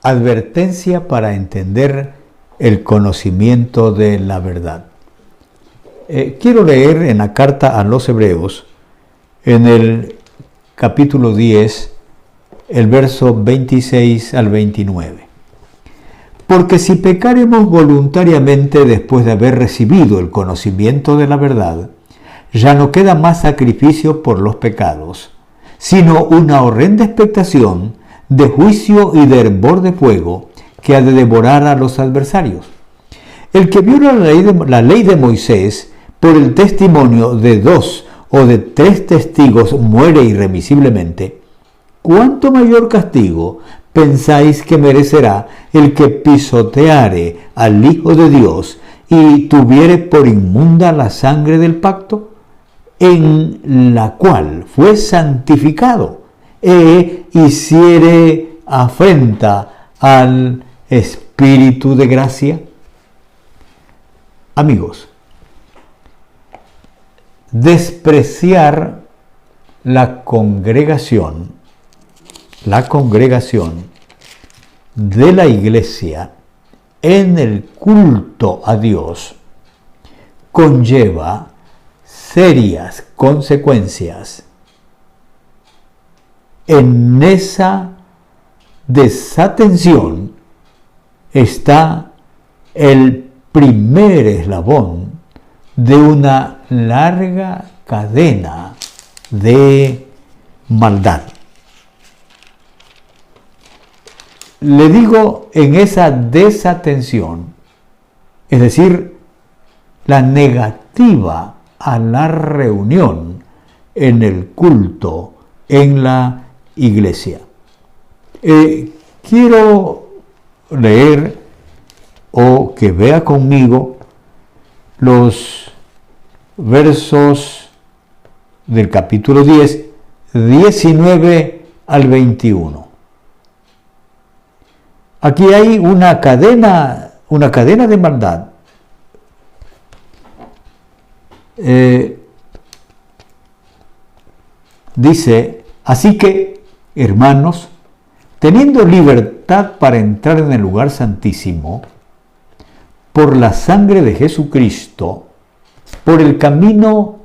Advertencia para entender el conocimiento de la verdad. Quiero leer en la carta a los Hebreos, en el capítulo 10, el verso 26 al 29. Porque si pecaremos voluntariamente después de haber recibido el conocimiento de la verdad, ya no queda más sacrificio por los pecados, sino una horrenda expectación de juicio y de hervor de fuego que ha de devorar a los adversarios. El que viola la ley de Moisés por el testimonio de 2 o de 3 testigos muere irremisiblemente, ¿cuánto mayor castigo pensáis que merecerá el que pisoteare al Hijo de Dios y tuviere por inmunda la sangre del pacto, en la cual fue santificado, e hiciere afrenta al Espíritu de gracia? Amigos, despreciar la congregación de la iglesia en el culto a Dios conlleva serias consecuencias. En esa desatención está el primer eslabón de una larga cadena de maldad. Le digo, en esa desatención, es decir, la negativa a la reunión en el culto en la iglesia. Quiero leer o que vea conmigo los versos del capítulo 10, 19 al 21. Aquí hay una cadena de maldad. Dice, así que, hermanos, teniendo libertad para entrar en el lugar santísimo, por la sangre de Jesucristo, por el camino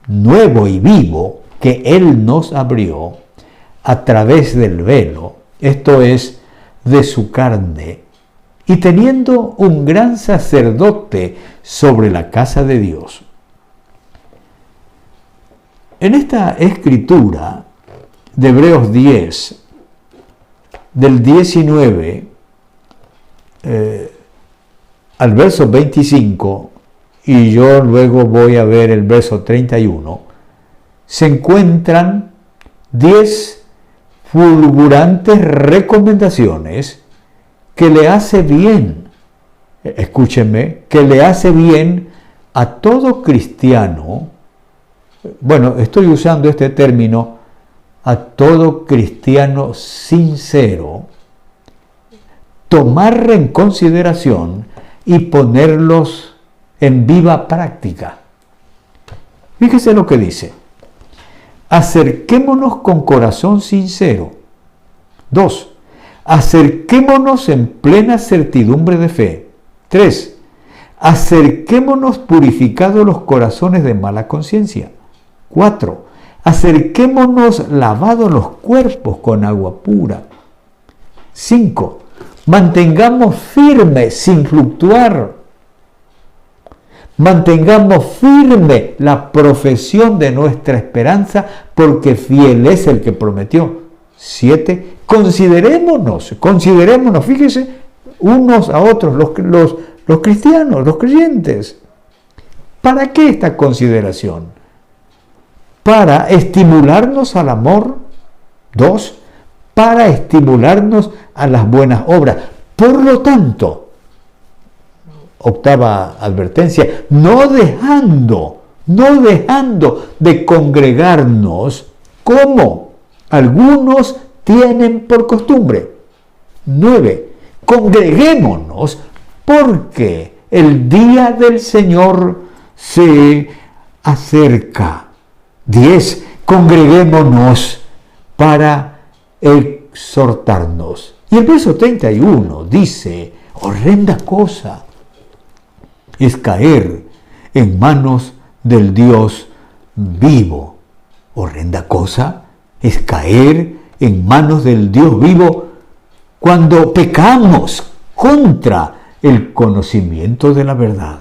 nuevo y vivo que Él nos abrió a través del velo, esto es, de su carne, y teniendo un gran sacerdote sobre la casa de Dios. En esta escritura de Hebreos 10, del 19 al verso 25, y yo luego voy a ver el verso 31, se encuentran 10 fulgurantes recomendaciones que le hace bien, escúchenme, que le hace bien a todo cristiano. Bueno, estoy usando este término, a todo cristiano sincero, tomar en consideración y ponerlos en viva práctica. Fíjese lo que dice. Acerquémonos con corazón sincero. 2. Acerquémonos en plena certidumbre de fe. 3. Acerquémonos purificados los corazones de mala conciencia. 4. Acerquémonos lavados los cuerpos con agua pura. 5. Mantengamos firme sin fluctuar. Mantengamos firme la profesión de nuestra esperanza, porque fiel es el que prometió. 7. Considerémonos, fíjese, unos a otros, los cristianos, los creyentes. ¿Para qué esta consideración? Para estimularnos al amor. 2. Para estimularnos a las buenas obras. Por lo tanto, octava advertencia, no dejando de congregarnos como algunos tienen por costumbre. 9. Congreguémonos porque el día del Señor se acerca. 10. Congreguémonos para exhortarnos. Y el verso 31 dice, horrenda cosa es caer en manos del Dios vivo. Horrenda cosa es caer en manos del Dios vivo cuando pecamos contra el conocimiento de la verdad.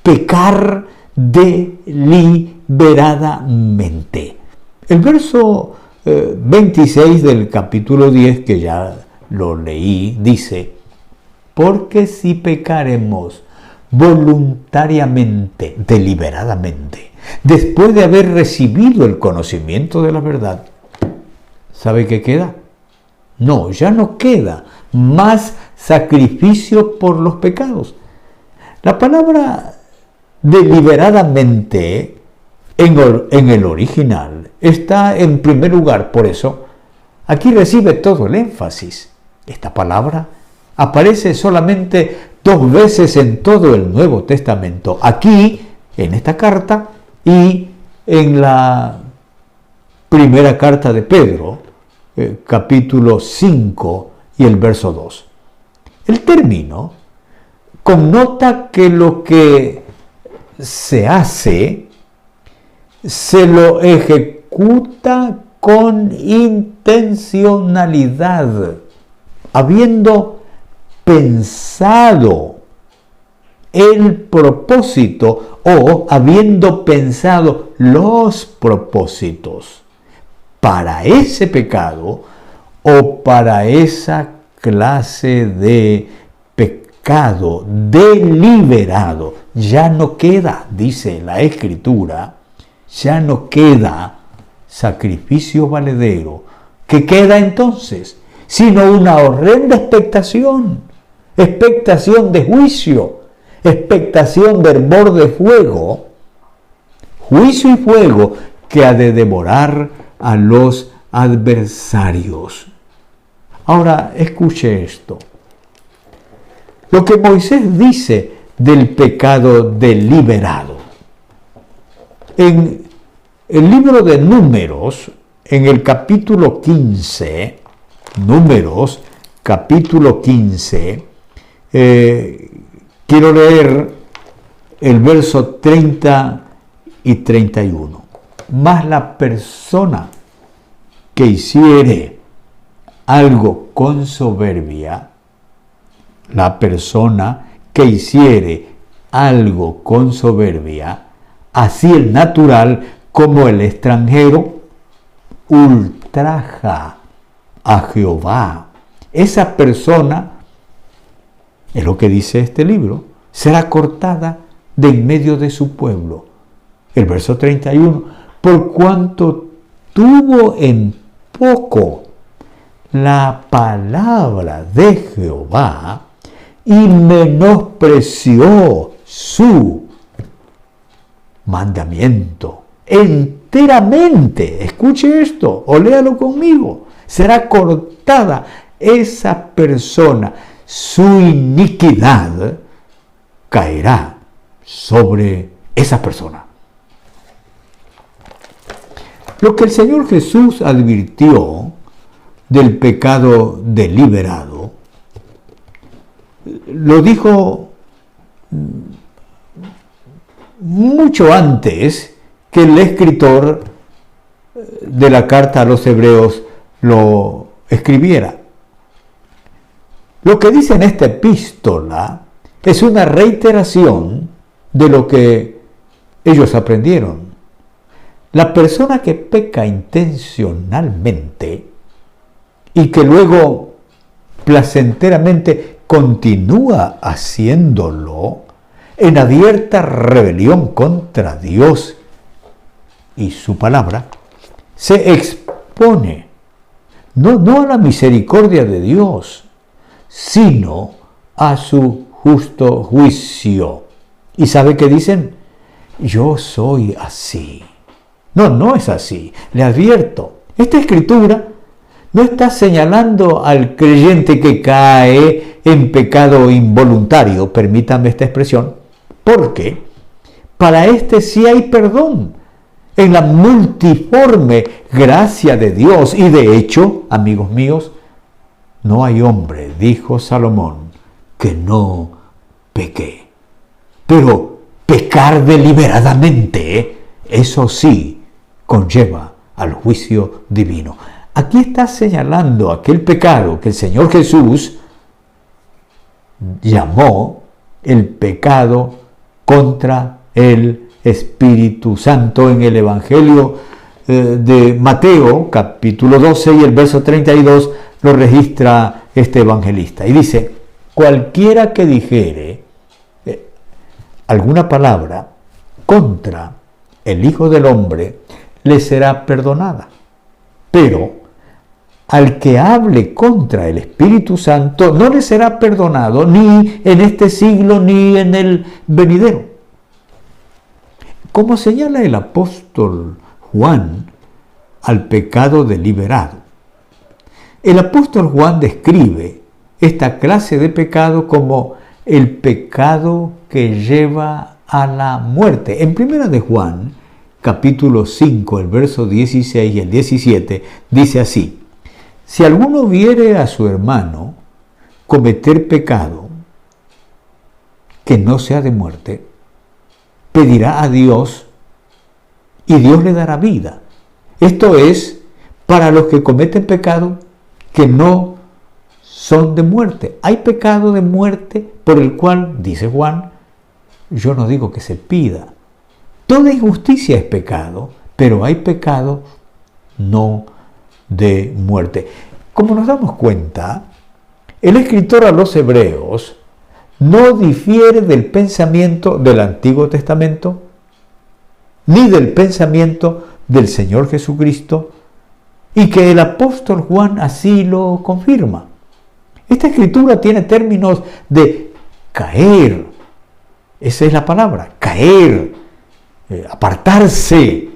Pecar deliberadamente. El verso 26 del capítulo 10, que ya lo leí, dice, porque si pecaremos voluntariamente, deliberadamente, después de haber recibido el conocimiento de la verdad, ¿sabe qué queda? No, ya no queda más sacrificio por los pecados. La palabra deliberadamente en el original está en primer lugar, por eso aquí recibe todo el énfasis. Esta palabra aparece solamente 2 veces en todo el Nuevo Testamento, aquí en esta carta y en la primera carta de Pedro, capítulo 5 y el verso 2. El término connota que lo que se hace se lo ejecuta con intencionalidad, habiendo pensado el propósito o habiendo pensado los propósitos para ese pecado o para esa clase de pecado deliberado. Ya no queda, dice la Escritura, ya no queda sacrificio valedero. ¿Qué queda entonces? Sino una horrenda expectación de juicio, expectación de hervor de fuego, juicio y fuego que ha de devorar a los adversarios. Ahora, escuche esto. Lo que Moisés dice del pecado deliberado. En el libro de Números, en el capítulo 15, Números, capítulo 15, quiero leer el verso 30 y 31. Mas la persona que hiciere algo con soberbia, la persona que hiciere algo con soberbia, así el natural como el extranjero, ultraja a Jehová. Esa persona, es lo que dice este libro, será cortada de en medio de su pueblo. El verso 31, por cuanto tuvo en poco la palabra de Jehová y menospreció su mandamiento enteramente. Escuche esto o léalo conmigo. Será cortada esa persona. Su iniquidad caerá sobre esa persona. Lo que el Señor Jesús advirtió del pecado deliberado, lo dijo mucho antes que el escritor de la carta a los hebreos lo escribiera. Lo que dice en esta epístola es una reiteración de lo que ellos aprendieron. La persona que peca intencionalmente y que luego placenteramente continúa haciéndolo en abierta rebelión contra Dios y su palabra, se expone no a la misericordia de Dios, sino a su justo juicio. ¿Y sabe qué dicen? Yo soy así. No es así. Le advierto, esta escritura no está señalando al creyente que cae en pecado involuntario, permítame esta expresión, porque para este sí hay perdón en la multiforme gracia de Dios. Y de hecho, amigos míos, no hay hombre, dijo Salomón, que no peque. Pero pecar deliberadamente, eso sí, conlleva al juicio divino. Aquí está señalando aquel pecado que el Señor Jesús llamó el pecado contra el Espíritu Santo en el Evangelio de Mateo, capítulo 12 y el verso 32, lo registra este evangelista. Y dice, cualquiera que dijere alguna palabra contra el Hijo del Hombre, le será perdonada. Pero al que hable contra el Espíritu Santo, no le será perdonado ni en este siglo ni en el venidero. Como señala el apóstol Juan al pecado deliberado, el apóstol Juan describe esta clase de pecado como el pecado que lleva a la muerte. En 1 de Juan, capítulo 5, el verso 16 y el 17, dice así: si alguno viere a su hermano cometer pecado que no sea de muerte, pedirá a Dios y Dios le dará vida. Esto es para los que cometen pecado que no son de muerte. Hay pecado de muerte por el cual, dice Juan, yo no digo que se pida. Toda injusticia es pecado, pero hay pecado no de muerte. Como nos damos cuenta, el escritor a los Hebreos no difiere del pensamiento del Antiguo Testamento, ni del pensamiento del Señor Jesucristo, y que el apóstol Juan así lo confirma. Esta escritura tiene términos de caer, esa es la palabra, caer, apartarse,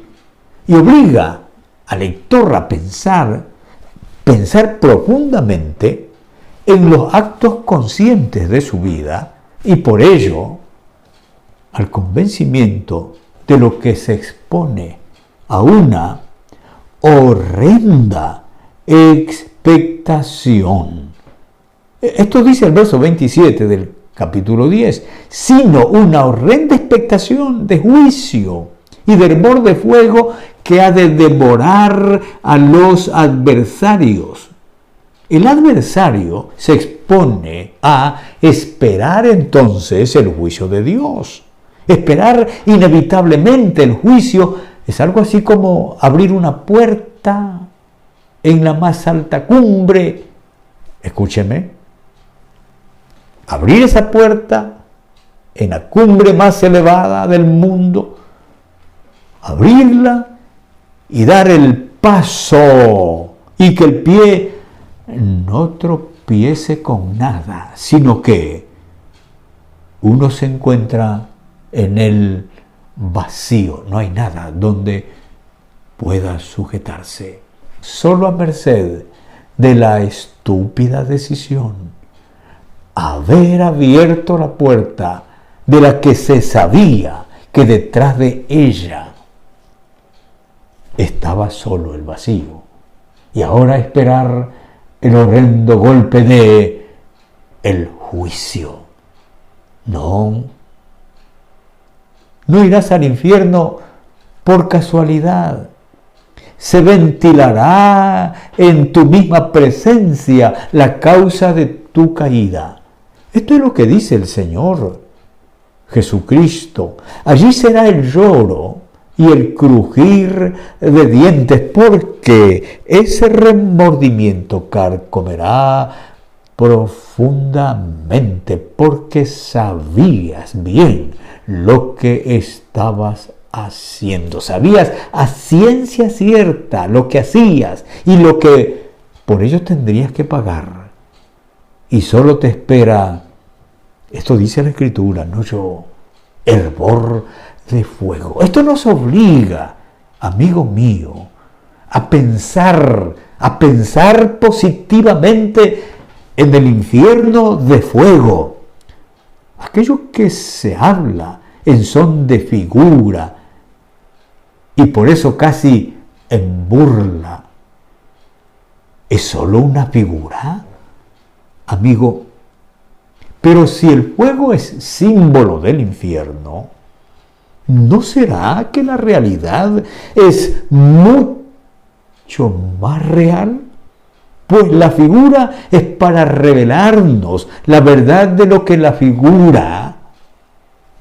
y obliga al lector a pensar profundamente en los actos conscientes de su vida y por ello al convencimiento de lo que se expone a una horrenda expectación. Esto dice el verso 27 del capítulo 10, sino una horrenda expectación de juicio y de hervor de fuego que ha de devorar a los adversarios. El adversario se expone a esperar entonces el juicio de Dios. Esperar inevitablemente el juicio es algo así como abrir una puerta en la más alta cumbre. Escúcheme. Abrir esa puerta en la cumbre más elevada del mundo, abrirla y dar el paso y que el pie no tropiece con nada, sino que uno se encuentra en el vacío, no hay nada donde pueda sujetarse, solo a merced de la estúpida decisión haber abierto la puerta de la que se sabía que detrás de ella estaba solo el vacío, y ahora esperar el horrendo golpe de el juicio. No irás al infierno por casualidad. Se ventilará en tu misma presencia la causa de tu caída. Esto es lo que dice el Señor Jesucristo. Allí será el lloro y el crujir de dientes, porque ese remordimiento carcomerá profundamente, porque sabías bien lo que estabas haciendo. Sabías a ciencia cierta lo que hacías y lo que por ello tendrías que pagar. Y solo te espera, esto dice la Escritura, no yo, hervor de fuego. Esto nos obliga, amigo mío, a pensar positivamente en el infierno de fuego. Aquello que se habla en son de figura y por eso casi en burla. ¿Es solo una figura? Amigo, pero si el fuego es símbolo del infierno, ¿no será que la realidad es mucho más real? Pues la figura es para revelarnos la verdad de lo que la figura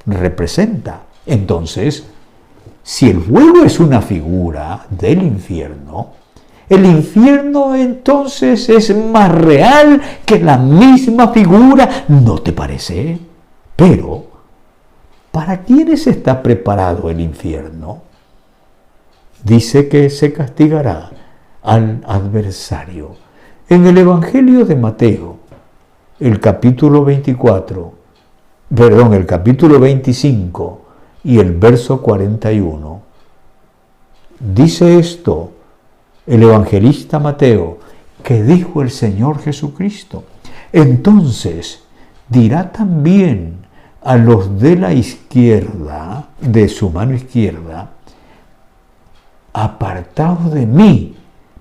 representa. Entonces, si el fuego es una figura del infierno, el infierno entonces es más real que la misma figura, ¿no te parece? Pero, ¿para quiénes está preparado el infierno? Dice que se castigará al adversario. En el Evangelio de Mateo, el capítulo 25 y el verso 41, dice esto el evangelista Mateo, que dijo el Señor Jesucristo. Entonces dirá también a los de la izquierda, de su mano izquierda, apartaos de mí,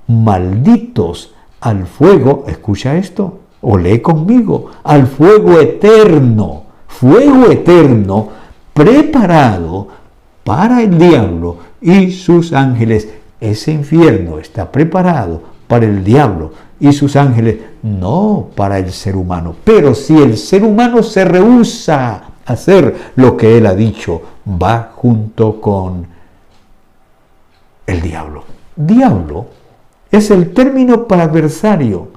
malditos, al fuego, escucha esto, o lee conmigo, al fuego eterno preparado para el diablo y sus ángeles. Ese infierno está preparado para el diablo y sus ángeles, no para el ser humano. Pero si el ser humano se rehúsa a hacer lo que él ha dicho, va junto con el diablo. Diablo es el término para adversario.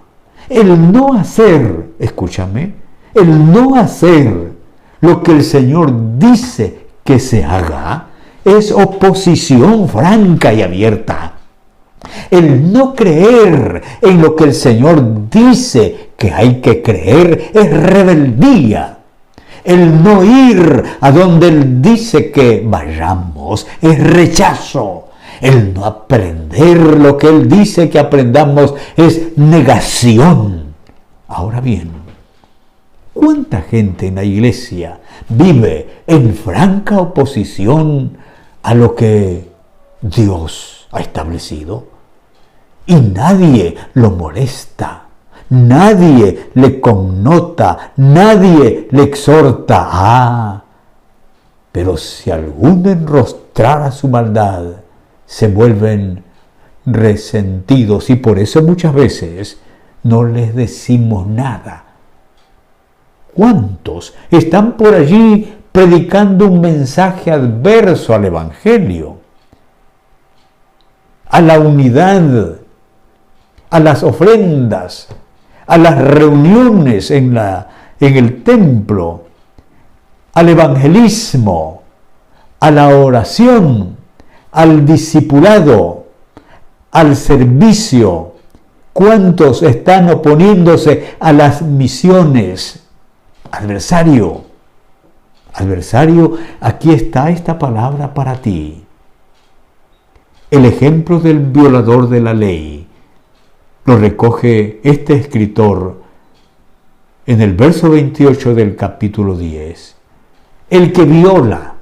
El no hacer, escúchame, el no hacer lo que el Señor dice que se haga es oposición franca y abierta. El no creer en lo que el Señor dice que hay que creer es rebeldía. El no ir a donde Él dice que vayamos es rechazo. El no aprender lo que Él dice que aprendamos es negación. Ahora bien, ¿cuánta gente en la iglesia vive en franca oposición a lo que Dios ha establecido? Y nadie lo molesta, nadie le connota, nadie le exhorta. Pero si alguno enrostrara su maldad, se vuelven resentidos y por eso muchas veces no les decimos nada. ¿Cuántos están por allí predicando un mensaje adverso al Evangelio, a la unidad, a las ofrendas, a las reuniones en el templo, al evangelismo, a la oración, al discipulado, al servicio? ¿Cuántos están oponiéndose a las misiones? Adversario, aquí está esta palabra para ti. El ejemplo del violador de la ley lo recoge este escritor en el verso 28 del capítulo 10. El que viola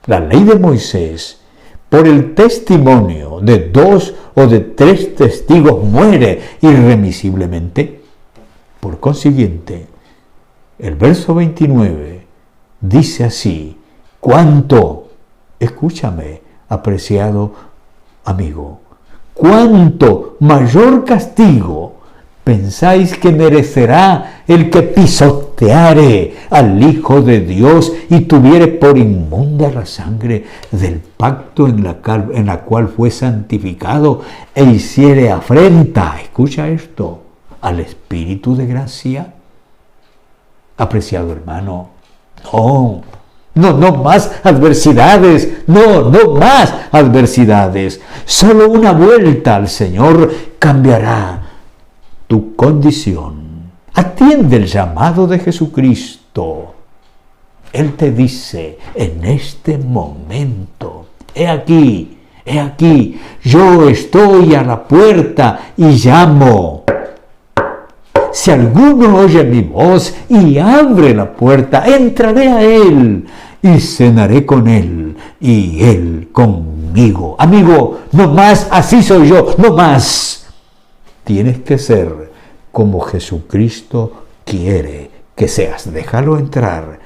la ley de Moisés por el testimonio de 2 o de 3 testigos muere irremisiblemente. Por consiguiente, el verso 29 dice así: ¿cuánto? Escúchame, apreciado amigo, ¿cuánto mayor castigo pensáis que merecerá el que pisoteare al Hijo de Dios y tuviere por inmunda la sangre del pacto en la cual fue santificado e hiciere afrenta, escucha esto, al Espíritu de gracia? Apreciado hermano, no más adversidades, no más adversidades. Solo una vuelta al Señor cambiará tu condición. Atiende el llamado de Jesucristo. Él te dice en este momento: he aquí, yo estoy a la puerta y llamo. Si alguno oye mi voz y abre la puerta, entraré a él y cenaré con él y él conmigo. conmigo. Amigo, no más, así soy yo, no más. Tienes que ser como Jesucristo quiere que seas. Déjalo entrar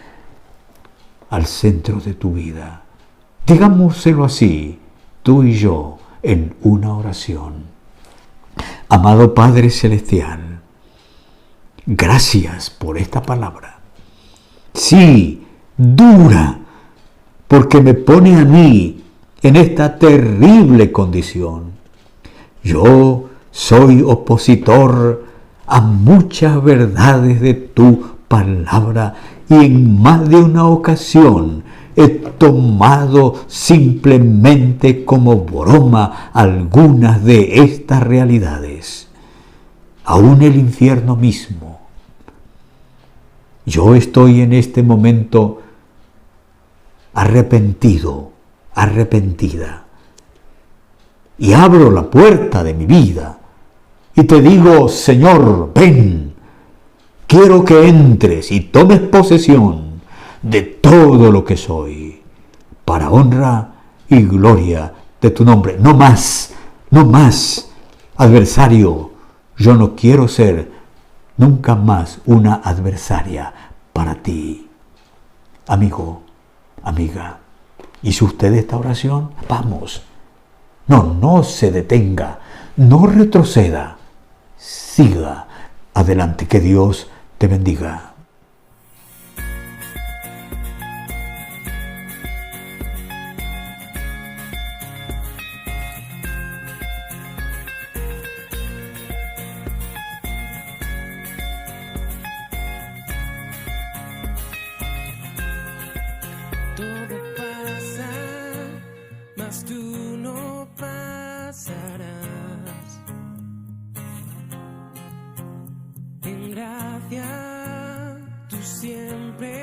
al centro de tu vida. Digámoselo así, tú y yo, en una oración. Amado Padre Celestial, gracias por esta palabra. Sí, dura, porque me pone a mí en esta terrible condición. Yo soy opositor a muchas verdades de tu palabra y en más de una ocasión he tomado simplemente como broma algunas de estas realidades. Aún el infierno mismo. Yo estoy en este momento arrepentido, arrepentida. Y abro la puerta de mi vida y te digo, Señor, ven, quiero que entres y tomes posesión de todo lo que soy, para honra y gloria de tu nombre. No más, no más, adversario. Yo no quiero ser nunca más una adversaria para ti. Amigo, amiga, ¿hizo usted esta oración? Vamos. No se detenga, no retroceda, siga adelante, que Dios te bendiga. Todo pasa, mas tú no pasarás. En gracia tú siempre